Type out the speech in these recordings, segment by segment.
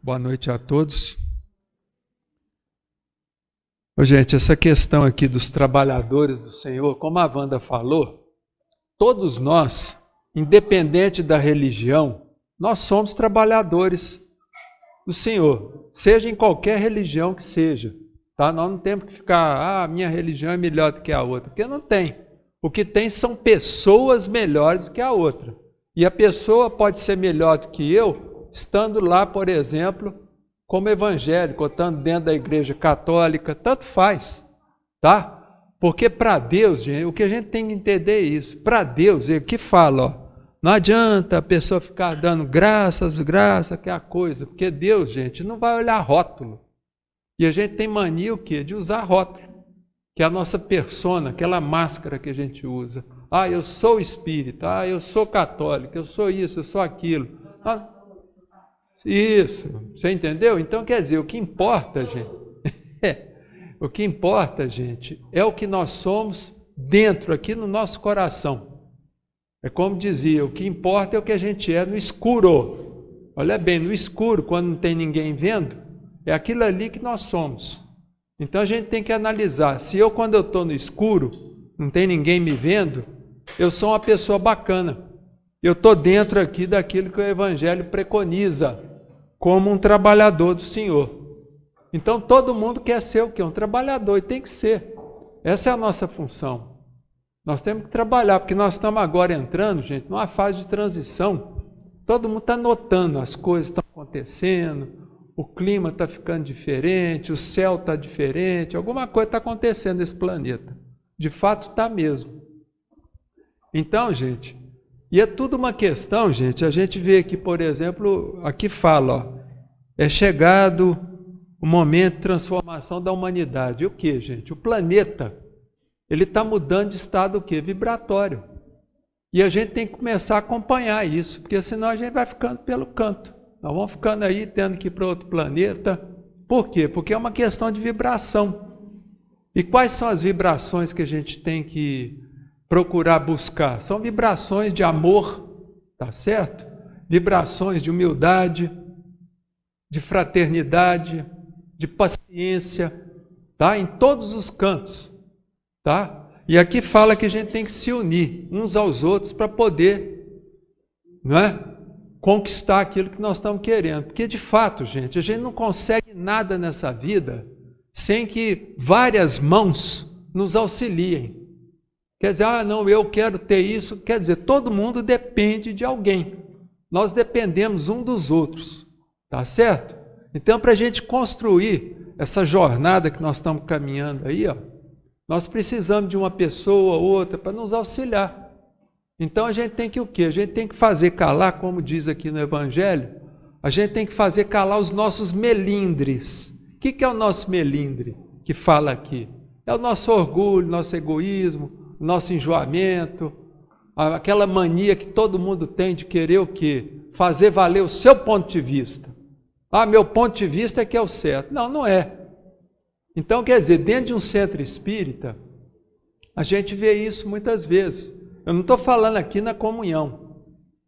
Boa noite a todos. Gente, essa questão aqui dos trabalhadores do Senhor, como a Wanda falou, todos nós, independente da religião, nós somos trabalhadores do Senhor, seja em qualquer religião que seja. Tá? Nós não temos que ficar, a minha religião é melhor do que a outra, porque não tem. O que tem são pessoas melhores do que a outra. E a pessoa pode ser melhor do que eu, estando lá, por exemplo, como evangélico, ou estando dentro da igreja católica, tanto faz, tá? Porque para Deus, gente, o que a gente tem que entender é isso. Para Deus, ele que fala, ó, não adianta a pessoa ficar dando graças, que é a coisa, porque Deus, gente, não vai olhar rótulo. E a gente tem mania o quê? De usar rótulo, que é a nossa persona, aquela máscara que a gente usa. Ah, eu sou espírita, eu sou católico, eu sou isso, eu sou aquilo. Isso, você entendeu? Então, quer dizer, o que importa, gente, é o que nós somos dentro, aqui no nosso coração. É como dizia, o que importa é o que a gente é no escuro. Olha bem, no escuro, quando não tem ninguém vendo, é aquilo ali que nós somos. Então, a gente tem que analisar, se eu, quando eu estou no escuro, não tem ninguém me vendo, eu sou uma pessoa bacana. Eu estou dentro aqui daquilo que o Evangelho preconiza, como um trabalhador do Senhor. Então, todo mundo quer ser o quê? Um trabalhador, e tem que ser. Essa é a nossa função. Nós temos que trabalhar, porque nós estamos agora entrando, gente, numa fase de transição. Todo mundo está notando, as coisas estão acontecendo, o clima está ficando diferente, o céu está diferente, alguma coisa está acontecendo nesse planeta. De fato, está mesmo. Então, gente, e é tudo uma questão, gente, a gente vê aqui, por exemplo, aqui fala, ó, é chegado o momento de transformação da humanidade. E o que, gente? O planeta, ele está mudando de estado o quê? Vibratório. E a gente tem que começar a acompanhar isso, porque senão a gente vai ficando pelo canto. Nós vamos ficando aí, tendo que ir para outro planeta. Por quê? Porque é uma questão de vibração. E quais são as vibrações que a gente tem que procurar buscar? São vibrações de amor, tá certo? Vibrações de humildade, de fraternidade, de paciência, tá? Em todos os cantos, tá? E aqui fala que a gente tem que se unir uns aos outros para poder, não é? Conquistar aquilo que nós estamos querendo. Porque de fato, gente, a gente não consegue nada nessa vida sem que várias mãos nos auxiliem. Quer dizer, não, eu quero ter isso. Quer dizer, todo mundo depende de alguém. Nós dependemos um dos outros. Tá certo? Então, para a gente construir essa jornada que nós estamos caminhando aí, ó, nós precisamos de uma pessoa ou outra para nos auxiliar. Então, a gente tem que o quê? A gente tem que fazer calar, como diz aqui no Evangelho, a gente tem que fazer calar os nossos melindres. O que é o nosso melindre que fala aqui? É o nosso orgulho, nosso egoísmo, nosso enjoamento, aquela mania que todo mundo tem de querer o quê? Fazer valer o seu ponto de vista. Meu ponto de vista é que é o certo. Não, não é. Então, quer dizer, dentro de um centro espírita, a gente vê isso muitas vezes. Eu não estou falando aqui na comunhão,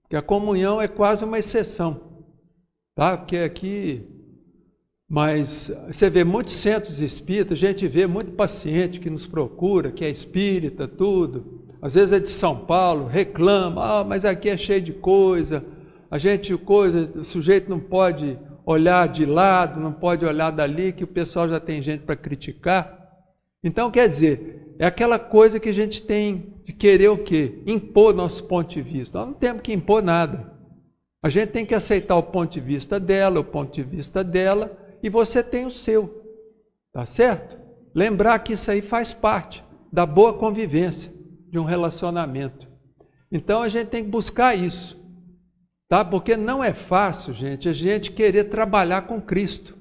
porque a comunhão é quase uma exceção, tá? Porque aqui... Mas você vê muitos centros espíritas, a gente vê muito paciente que nos procura, que é espírita, tudo. Às vezes é de São Paulo, reclama, mas aqui é cheio de coisa, o sujeito não pode olhar de lado, não pode olhar dali, que o pessoal já tem gente para criticar. Então, quer dizer, é aquela coisa que a gente tem de querer o quê? Impor nosso ponto de vista. Nós não temos que impor nada. A gente tem que aceitar o ponto de vista dela, e você tem o seu, tá certo? Lembrar que isso aí faz parte da boa convivência de um relacionamento. Então a gente tem que buscar isso, tá? Porque não é fácil, gente, a gente querer trabalhar com Cristo.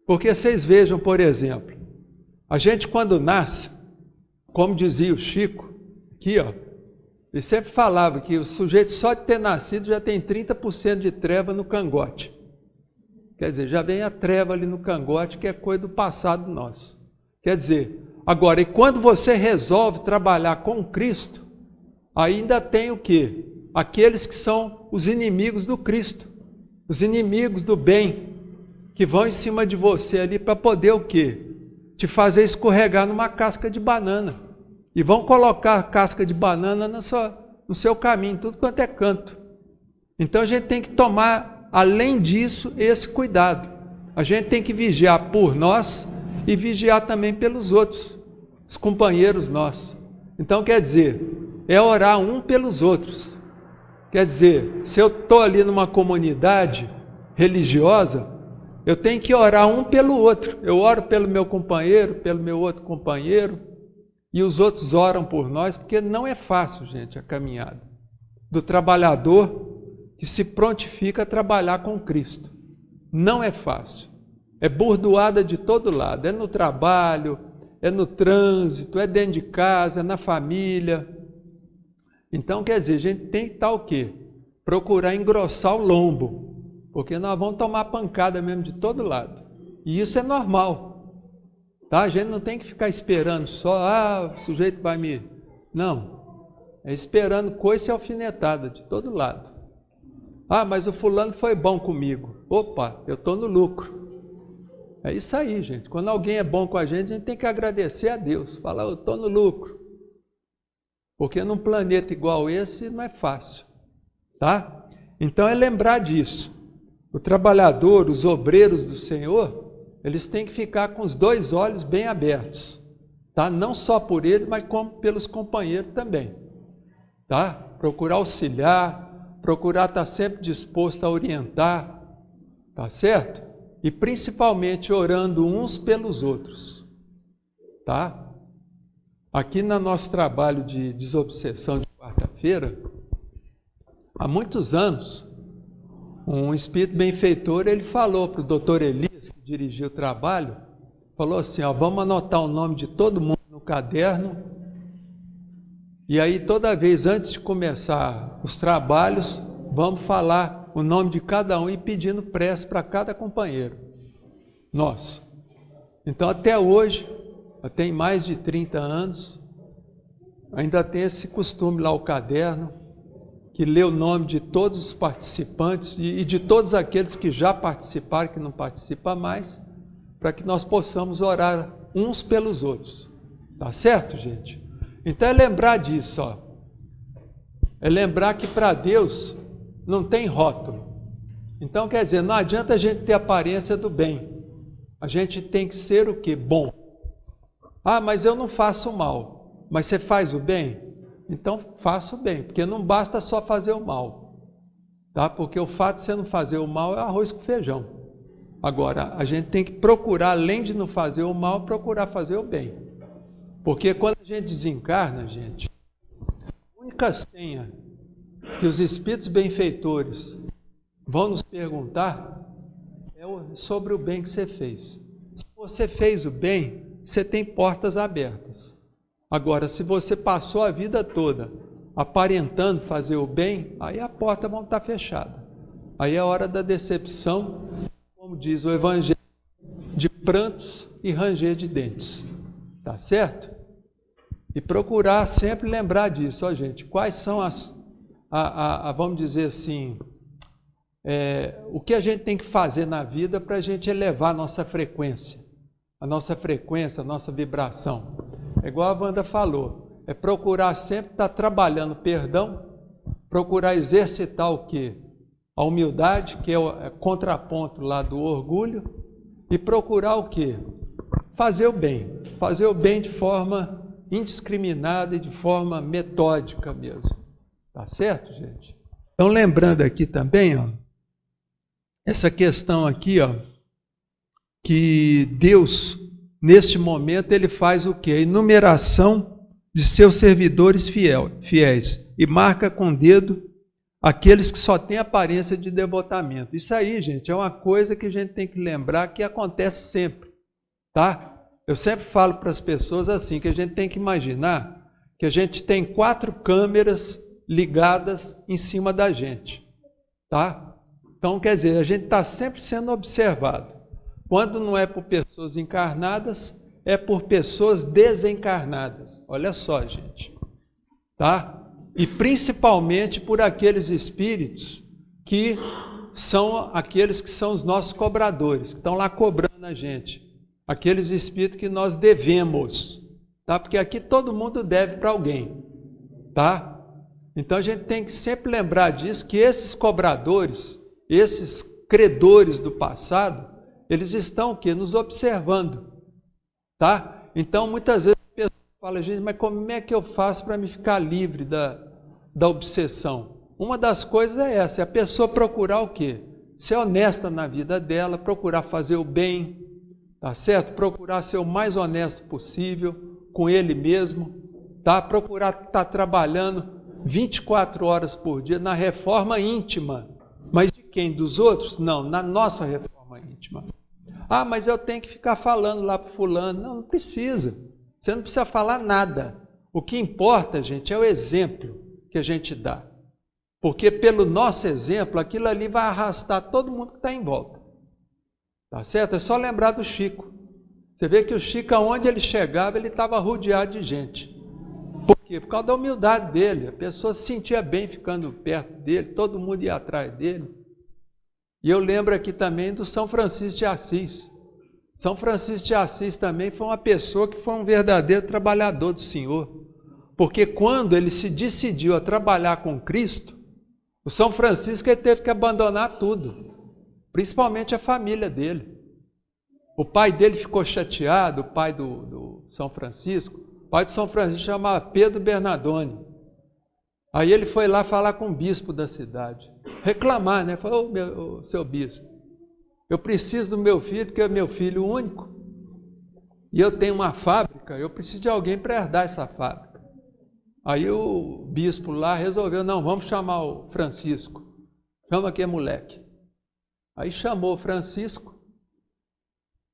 Porque vocês vejam, por exemplo, a gente quando nasce, como dizia o Chico, aqui ó, ele sempre falava que o sujeito só de ter nascido já tem 30% de treva no cangote. Quer dizer, já vem a treva ali no cangote, que é coisa do passado nosso. Quer dizer, agora, e quando você resolve trabalhar com Cristo, ainda tem o quê? Aqueles que são os inimigos do Cristo, os inimigos do bem, que vão em cima de você ali para poder o quê? Te fazer escorregar numa casca de banana. E vão colocar a casca de banana no seu caminho, tudo quanto é canto. Então a gente tem que tomar, além disso, esse cuidado. A gente tem que vigiar por nós e vigiar também pelos outros, os companheiros nossos. Então quer dizer, é orar um pelos outros. Quer dizer, se eu estou ali numa comunidade religiosa, eu tenho que orar um pelo outro. Eu oro pelo meu companheiro, pelo meu outro companheiro, e os outros oram por nós, porque não é fácil, gente, a caminhada do trabalhador que se prontifica a trabalhar com Cristo. Não é fácil. É burdoada de todo lado. É no trabalho, é no trânsito, é dentro de casa, é na família. Então, quer dizer, a gente tem que estar o quê? Procurar engrossar o lombo, porque nós vamos tomar pancada mesmo de todo lado. E isso é normal. Tá? A gente não tem que ficar esperando só, o sujeito vai me... Não. É esperando coice e alfinetada de todo lado. Mas o fulano foi bom comigo. Opa, eu estou no lucro. É isso aí, gente. Quando alguém é bom com a gente tem que agradecer a Deus. Falar, eu estou no lucro. Porque num planeta igual esse não é fácil. Tá? Então é lembrar disso. O trabalhador, os obreiros do Senhor, eles têm que ficar com os dois olhos bem abertos. Tá? Não só por eles, mas como pelos companheiros também. Tá? Procurar auxiliar, procurar estar sempre disposto a orientar. Tá certo? E principalmente orando uns pelos outros. Tá? Aqui no nosso trabalho de desobsessão de quarta-feira, há muitos anos, um espírito benfeitor, ele falou para o doutor Elias, que dirigiu o trabalho, falou assim, vamos anotar o nome de todo mundo no caderno, e aí toda vez antes de começar os trabalhos, vamos falar o nome de cada um e pedindo prece para cada companheiro nosso. Então até hoje, tem mais de 30 anos, ainda tem esse costume lá, o caderno, que lê o nome de todos os participantes e de todos aqueles que já participaram, que não participam mais, para que nós possamos orar uns pelos outros. Tá certo, gente? Então é lembrar disso, é lembrar que para Deus não tem rótulo. Então quer dizer, não adianta a gente ter a aparência do bem. A gente tem que ser o quê? Bom. Mas eu não faço mal. Mas você faz o bem? Então faça o bem, porque não basta só fazer o mal. Tá? Porque o fato de você não fazer o mal é arroz com feijão. Agora, a gente tem que procurar, além de não fazer o mal, procurar fazer o bem. Porque quando a gente desencarna, gente, a única senha que os espíritos benfeitores vão nos perguntar é sobre o bem que você fez. Se você fez o bem, você tem portas abertas. Agora, se você passou a vida toda aparentando fazer o bem, aí a porta vai estar fechada. Aí é a hora da decepção, como diz o Evangelho, de prantos e ranger de dentes. Tá certo? E procurar sempre lembrar disso, gente. Quais são vamos dizer assim, o que a gente tem que fazer na vida para a gente elevar a nossa frequência, a nossa vibração. É igual a Wanda falou, é procurar sempre estar trabalhando perdão, procurar exercitar o quê? A humildade, que é o contraponto lá do orgulho, e procurar o quê? Fazer o bem de forma indiscriminada e de forma metódica mesmo. Tá certo, gente? Então, lembrando aqui também, essa questão aqui, que Deus, neste momento, ele faz o quê? A enumeração de seus servidores fiéis e marca com o dedo aqueles que só têm aparência de devotamento. Isso aí, gente, é uma coisa que a gente tem que lembrar que acontece sempre, tá? Eu sempre falo para as pessoas assim, que a gente tem que imaginar que a gente tem 4 câmeras ligadas em cima da gente, tá? Então, quer dizer, a gente está sempre sendo observado. Quando não é por pessoas encarnadas, é por pessoas desencarnadas. Olha só, gente. Tá? E principalmente por aqueles espíritos que são aqueles que são os nossos cobradores, que estão lá cobrando a gente. Aqueles espíritos que nós devemos, tá? Porque aqui todo mundo deve para alguém, tá? Então a gente tem que sempre lembrar disso, que esses cobradores, esses credores do passado, eles estão o quê? Nos observando, tá? Então muitas vezes a pessoa fala, gente, mas como é que eu faço para me ficar livre da obsessão? Uma das coisas é essa, é a pessoa procurar o quê? Ser honesta na vida dela, procurar fazer o bem, tá certo? Procurar ser o mais honesto possível com ele mesmo, tá? Procurar estar trabalhando 24 horas por dia na reforma íntima. Mas de quem? Dos outros? Não, na nossa reforma íntima. Ah, mas eu tenho que ficar falando lá para fulano. Não, não precisa. Você não precisa falar nada. O que importa, gente, é o exemplo que a gente dá. Porque pelo nosso exemplo, aquilo ali vai arrastar todo mundo que está em volta. Tá certo? É só lembrar do Chico. Você vê que o Chico, aonde ele chegava, ele estava rodeado de gente. Por quê? Por causa da humildade dele. A pessoa se sentia bem ficando perto dele, todo mundo ia atrás dele. E eu lembro aqui também do São Francisco de Assis. São Francisco de Assis também foi uma pessoa que foi um verdadeiro trabalhador do Senhor. Porque quando ele se decidiu a trabalhar com Cristo, o São Francisco ele teve que abandonar tudo, principalmente a família dele. O pai dele ficou chateado, o pai do São Francisco. O pai do São Francisco chamava Pedro Bernardone. Aí ele foi lá falar com o bispo da cidade, reclamar, né? Falou, ô, seu bispo, eu preciso do meu filho, porque é meu filho único, e eu tenho uma fábrica, eu preciso de alguém para herdar essa fábrica. Aí o bispo lá resolveu, não, vamos chamar o Francisco, chama aqui, moleque. Aí chamou o Francisco,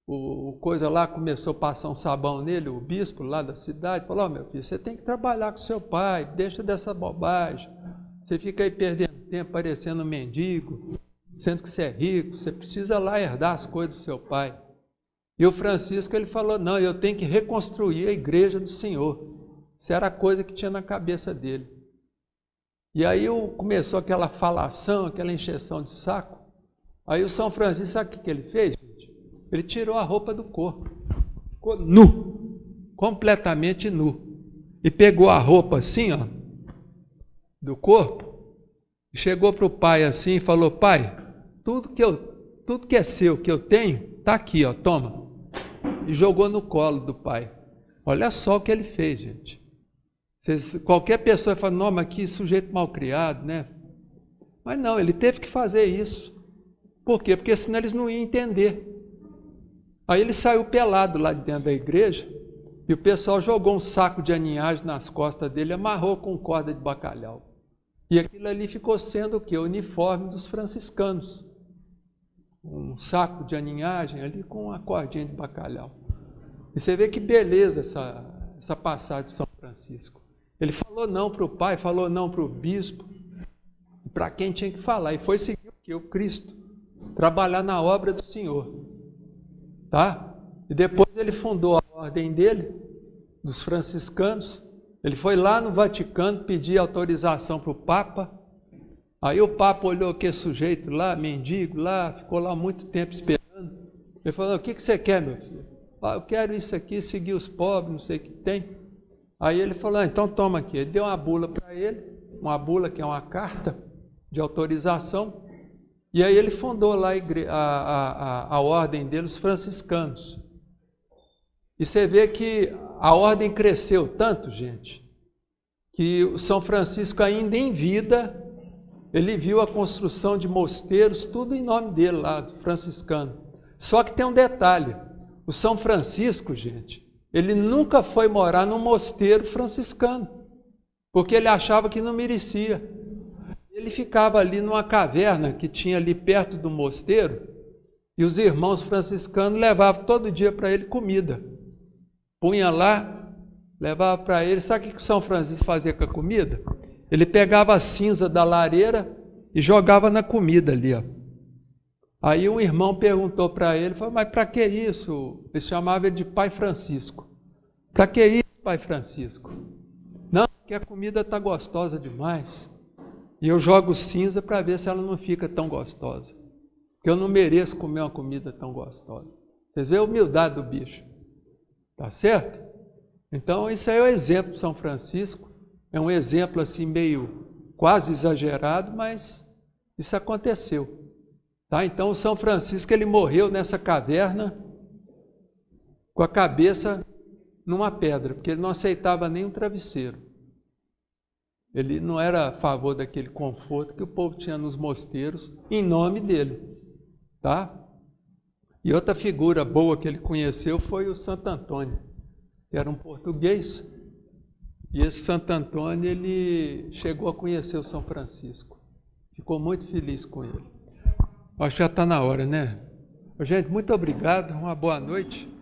o coisa lá começou a passar um sabão nele, o bispo lá da cidade, falou, meu filho, você tem que trabalhar com seu pai, deixa dessa bobagem, você fica aí perdendo tempo parecendo um mendigo, sendo que você é rico, você precisa lá herdar as coisas do seu pai. E o Francisco, ele falou, não, eu tenho que reconstruir a igreja do Senhor. Isso era a coisa que tinha na cabeça dele. E aí começou aquela falação, aquela encheção de saco. Aí o São Francisco, sabe o que ele fez, gente? Ele tirou a roupa do corpo. Ficou nu, completamente nu. E pegou a roupa assim, ó, do corpo, e chegou para o pai assim e falou, pai, tudo que é seu, que eu tenho, está aqui, ó, toma. E jogou no colo do pai. Olha só o que ele fez, gente. Qualquer pessoa fala, não, mas que sujeito mal criado, né? Mas não, ele teve que fazer isso. Por quê? Porque senão eles não iam entender. Aí ele saiu pelado lá de dentro da igreja, e o pessoal jogou um saco de aninhagem nas costas dele, amarrou com corda de bacalhau. E aquilo ali ficou sendo o quê? O uniforme dos franciscanos. Um saco de aninhagem ali com uma cordinha de bacalhau. E você vê que beleza essa passagem de São Francisco. Ele falou não para o pai, falou não para o bispo, para quem tinha que falar, e foi seguir o quê? O Cristo, trabalhar na obra do Senhor. Tá? E depois ele fundou a ordem dele, dos franciscanos. Ele foi lá no Vaticano pedir autorização para o Papa. Aí o Papa olhou aquele sujeito lá, mendigo lá, ficou lá muito tempo esperando. Ele falou, o que você quer, meu filho? Ah, eu quero isso aqui, seguir os pobres, não sei o que tem. Aí ele falou, então toma aqui. Ele deu uma bula para ele, uma bula que é uma carta de autorização. E aí ele fundou lá a ordem dele, os franciscanos. E você vê que a ordem cresceu tanto, gente, que o São Francisco ainda em vida, ele viu a construção de mosteiros, tudo em nome dele lá, franciscano. Só que tem um detalhe, o São Francisco, gente, ele nunca foi morar num mosteiro franciscano, porque ele achava que não merecia. Ele ficava ali numa caverna que tinha ali perto do mosteiro, e os irmãos franciscanos levavam todo dia para ele comida. Punha lá, levava para ele. Sabe o que o São Francisco fazia com a comida? Ele pegava a cinza da lareira e jogava na comida ali, ó. Aí um irmão perguntou para ele, falou, mas para que isso? Ele chamava ele de Pai Francisco. Para que isso, Pai Francisco? Não, porque a comida está gostosa demais. E eu jogo cinza para ver se ela não fica tão gostosa. Porque eu não mereço comer uma comida tão gostosa. Vocês veem a humildade do bicho. Tá certo? Então, isso aí é o exemplo de São Francisco. É um exemplo assim meio quase exagerado, mas isso aconteceu. Tá? Então, o São Francisco ele morreu nessa caverna com a cabeça numa pedra, porque ele não aceitava nem um travesseiro. Ele não era a favor daquele conforto que o povo tinha nos mosteiros, em nome dele. Tá? E outra figura boa que ele conheceu foi o Santo Antônio, que era um português. E esse Santo Antônio, ele chegou a conhecer o São Francisco. Ficou muito feliz com ele. Acho que já está na hora, né? Gente, muito obrigado, uma boa noite.